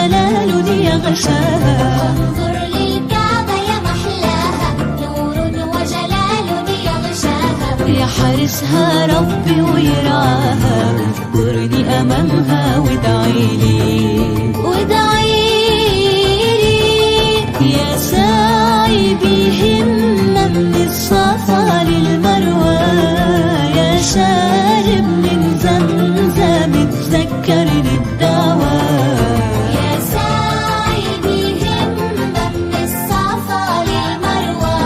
وجلال يغشاها. انظر للكعبة يا محلاها، نور وجلال يغشاها. يحرسها ربي ويرعاها، اذكرني أمامها وادعيلي يا ساعي بهمة من الصفا للمروة، يا شارب من زمزم اتذكر للدعوة. يا ساعي بهمة من الصفا للمروة،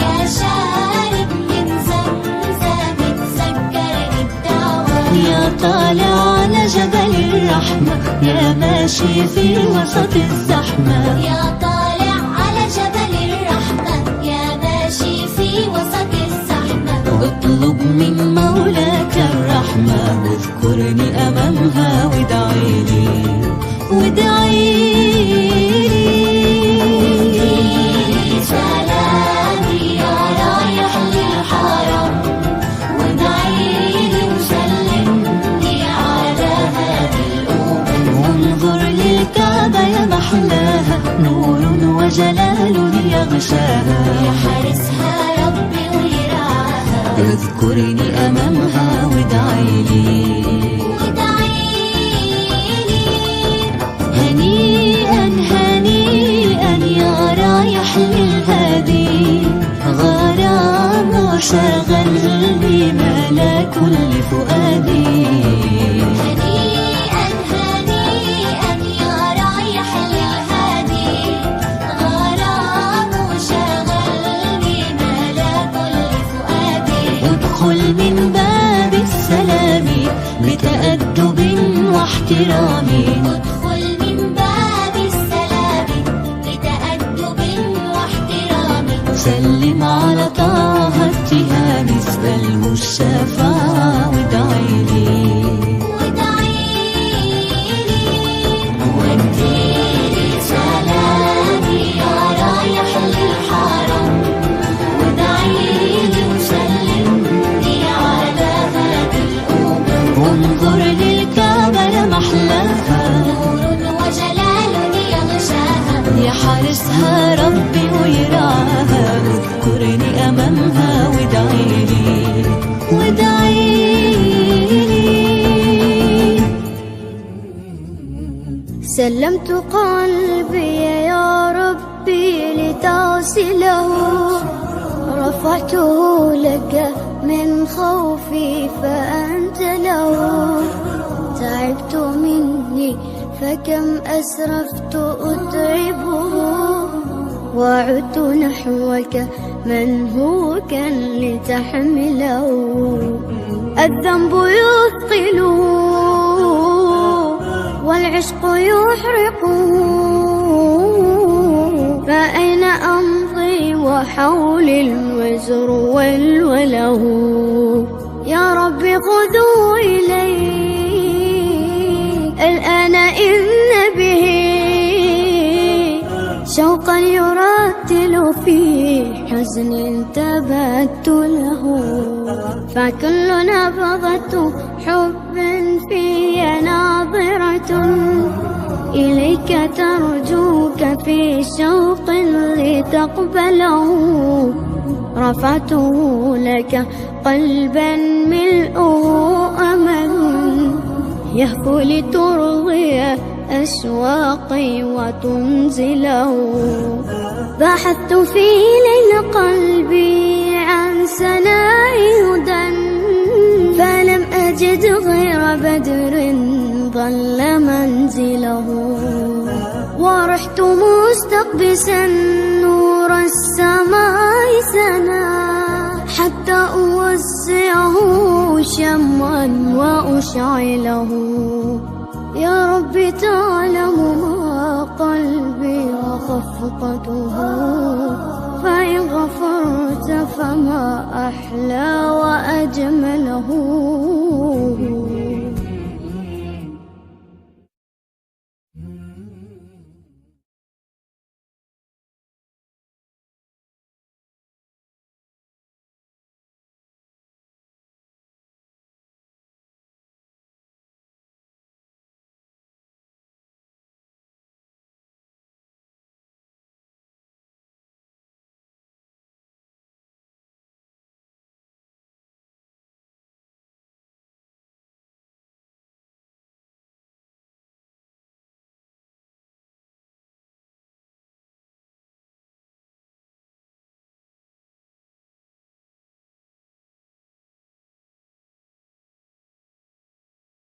يا شارب من زمزم اتذكر للدعوة. يا طالع على جبل الرحمة، يا ماشي في وسط الزحمة. يا طالع على جبل الرحمة، يا ماشي في وسط الزحمة. اطلب من مولاك الرحمة، واذكرني أمامها وادعيلي سلامي يا رايح للحرم، وادعيلي وسلمني على هذه الأمم. وانظر للكعبة يا محلاها، نور وجلال يغشاها. يحرسها ربي ويرعاها، اذكرني أمامها وادعيلي هنيئا هنيئا يا رايح للهادي، غرام وشغل بملا كل فؤادي. هنيئا هنيئا يا رايح للهادي، غرام وشغل بملا كل فؤادي. ادخل من باب السلام بتأدب واحترام، ادخل من باب السلام بتأدب واحترام. سلم على طه التهام، اسأله الشفاعة وادعيلي وديلي سلامي يا رايح للحرم، وادعيلي وسلمني على هذه الأمم. وانظر للكعبة يا محلاها، نور وجلال يغشاها. يحرسها ربي ويرعاها، اذكرني أمامها وادعيلي سلمت قلبي يا ربي لتغسله، رفعته لك من خوفي فأنت له. تعبت مني فكم أسرفت أتعبه، وعدت نحوك منهوكا لتحمله. الذنب يثقله والعشق يحرقه، فأين أمضي وحولي الوزر والوله. يا رب خذوا إلي الآن إن به شوقا يرتل في حزن تبت له. فكل نبضة حب في ناظرة إليك ترجوك في شوق لتقبله. رفعته لك قلبا ملؤه أمل، يهفو لترضي أشواقي وتنزله. بحثت في ليل قلبي عن سناء هدى، فلم أجد غير بدر ظل منزله. ورحت مستقبسا نور السماء سنا، حتى أوسعه شمعا وأشعله. يا رب تعلم ما قلبي وخفقته، فإن غفرت فما أحلى وأجمله.